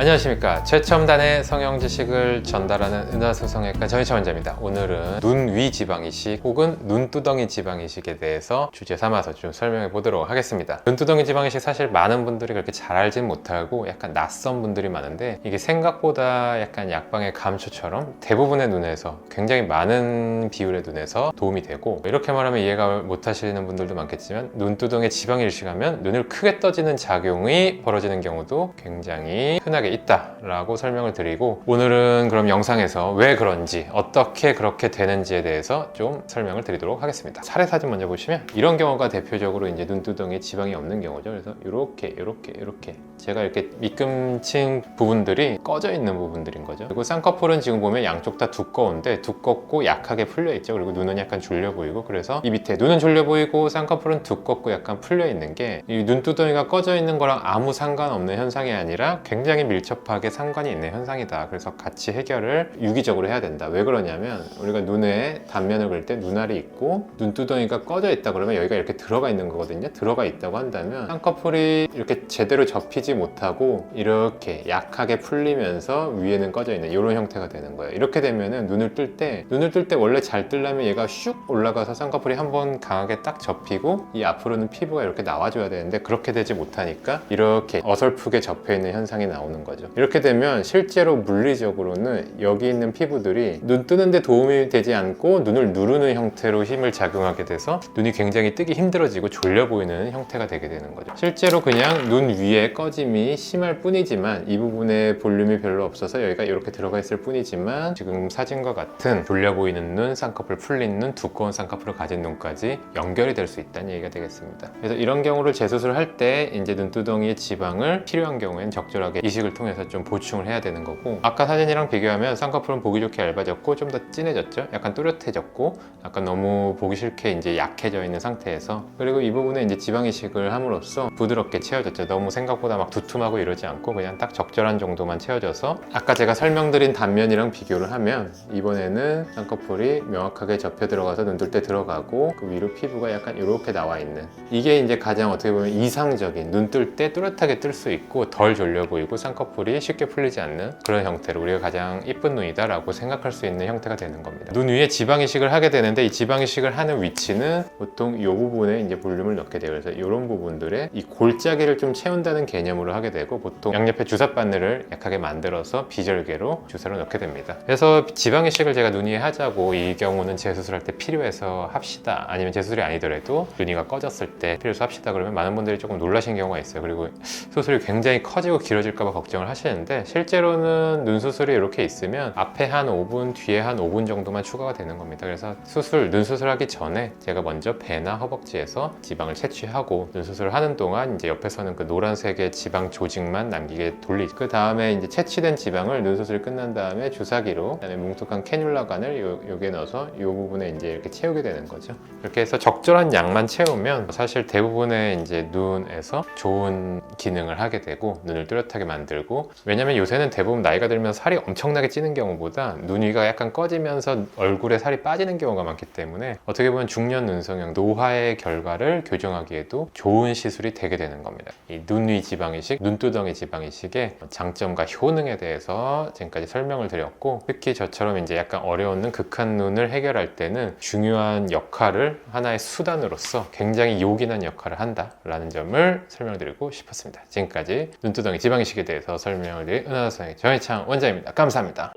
안녕하십니까. 최첨단의 성형 지식을 전달하는 은하수성형외과 전희차 원장입니다. 오늘은 눈 위 지방 이식 혹은 눈두덩이 지방 이식에 대해서 주제 삼아서 좀 설명해 보도록 하겠습니다. 눈두덩이 지방 이식 사실 많은 분들이 그렇게 잘 알진 못하고 약간 낯선 분들이 많은데, 이게 생각보다 약간 약방의 감초처럼 대부분의 눈에서, 굉장히 많은 비율의 눈에서 도움이 되고, 이렇게 말하면 이해가 못 하시는 분들도 많겠지만 눈두덩이 지방 이식하면 눈을 크게 떠지는 작용이 벌어지는 경우도 굉장히 흔하게 있다라고 설명을 드리고, 오늘은 그럼 영상에서 왜 그런지, 어떻게 그렇게 되는지에 대해서 좀 설명을 드리도록 하겠습니다. 사례 사진 먼저 보시면 이런 경우가 대표적으로 이제 눈두덩이에 지방이 없는 경우죠. 그래서 이렇게 제가 이렇게 밑금층 부분들이 꺼져 있는 부분들인 거죠. 그리고 쌍꺼풀은 지금 보면 양쪽 다 두꺼운데 두껍고 약하게 풀려 있죠. 그리고 눈은 약간 졸려 보이고, 그래서 이 밑에 눈은 졸려 보이고 쌍꺼풀은 두껍고 약간 풀려 있는 게 이 눈두덩이가 꺼져 있는 거랑 아무 상관없는 현상이 아니라 굉장히 밀접하게 상관이 있는 현상이다. 그래서 같이 해결을 유기적으로 해야 된다. 왜 그러냐면, 우리가 눈에 단면을 그릴 때 눈알이 있고 눈두덩이가 꺼져 있다 그러면 여기가 이렇게 들어가 있는 거거든요. 들어가 있다고 한다면 쌍꺼풀이 이렇게 제대로 접히지 못하고 이렇게 약하게 풀리면서 위에는 꺼져 있는 이런 형태가 되는 거예요. 이렇게 되면은 눈을 뜰 때 원래 잘 뜨려면 얘가 슉 올라가서 쌍꺼풀이 한번 강하게 딱 접히고 이 앞으로는 피부가 이렇게 나와줘야 되는데, 그렇게 되지 못하니까 이렇게 어설프게 접혀 있는 현상이 나오는 거죠. 이렇게 되면 실제로 물리적으로는 여기 있는 피부들이 눈 뜨는데 도움이 되지 않고 눈을 누르는 형태로 힘을 작용하게 돼서 눈이 굉장히 뜨기 힘들어지고 졸려 보이는 형태가 되게 되는 거죠. 실제로 그냥 눈 위에 꺼짐이 심할 뿐이지만, 이 부분에 볼륨이 별로 없어서 여기가 이렇게 들어가 있을 뿐이지만, 지금 사진과 같은 졸려 보이는 눈, 쌍꺼풀 풀린 눈, 두꺼운 쌍꺼풀을 가진 눈까지 연결이 될 수 있다는 얘기가 되겠습니다. 그래서 이런 경우를 재수술할 때 이제 눈두덩이의 지방을 필요한 경우엔 적절하게 이식을 통해서 좀 보충을 해야 되는 거고, 아까 사진이랑 비교하면 쌍꺼풀은 보기 좋게 얇아졌고 좀 더 진해졌죠. 약간 또렷해졌고, 약간 너무 보기 싫게 이제 약해져 있는 상태에서, 그리고 이 부분에 이제 지방 이식을 함으로써 부드럽게 채워졌죠. 너무 생각보다 막 두툼하고 이러지 않고 그냥 딱 적절한 정도만 채워져서, 아까 제가 설명드린 단면이랑 비교를 하면 이번에는 쌍꺼풀이 명확하게 접혀 들어가서 눈 뜰 때 들어가고, 그 위로 피부가 약간 이렇게 나와 있는, 이게 이제 가장 어떻게 보면 이상적인, 눈 뜰 때 뚜렷하게 뜰 수 있고 덜 졸려 보이고 쌍꺼풀이 쉽게 풀리지 않는 그런 형태로 우리가 가장 이쁜 눈이다 라고 생각할 수 있는 형태가 되는 겁니다. 눈 위에 지방 이식을 하게 되는데, 이 지방 이식을 하는 위치는 보통 이 부분에 이제 볼륨을 넣게 돼요. 그래서 이런 부분들에 이 골짜기를 좀 채운다는 개념으로 하게 되고, 보통 양옆에 주사 바늘을 약하게 만들어서 비절개로 주사를 넣게 됩니다. 그래서 지방 이식을 제가 눈 위에 하자고, 이 경우는 재수술할 때 필요해서 합시다, 아니면 재수술이 아니더라도 눈 위가 꺼졌을 때 필요해서 합시다 그러면 많은 분들이 조금 놀라신 경우가 있어요. 그리고 수술이 굉장히 커지고 길어질까 봐 걱정을 하시는데, 실제로는 눈 수술이 이렇게 있으면 앞에 한 5분, 뒤에 한 5분 정도만 추가가 되는 겁니다. 그래서 눈 수술하기 전에 제가 먼저 배나 허벅지에서 지방을 채취하고, 눈 수술을 하는 동안 이제 옆에서는 그 노란색의 지방 조직만 남기게 돌리고, 그 다음에 이제 채취된 지방을 눈 수술이 끝난 다음에 주사기로, 그다음에 뭉툭한 캐뉼라관을 여기에 넣어서 이 부분에 이제 이렇게 채우게 되는 거죠. 이렇게 해서 적절한 양만 채우면 사실 대부분의 이제 눈에서 좋은 기능을 하게 되고 눈을 뚜렷하게 만들고, 왜냐면 요새는 대부분 나이가 들면 살이 엄청나게 찌는 경우보다 눈 위가 약간 꺼지면서 얼굴에 살이 빠지는 경우가 많기 때문에, 어떻게 보면 중년 눈성형, 노화의 결과를 교정하기에도 좋은 시술이 되게 되는 겁니다. 이 눈 위 지방 이식, 눈두덩이 지방 이식의 장점과 효능에 대해서 지금까지 설명을 드렸고, 특히 저처럼 이제 약간 어려운 눈, 극한 눈을 해결할 때는 중요한 역할을, 하나의 수단으로서 굉장히 요긴한 역할을 한다라는 점을 설명드리고 싶었습니다. 지금까지 눈두덩이 지방 이식에 대해서 설명을 드린 은하수성형외과 전희차 원장입니다. 감사합니다.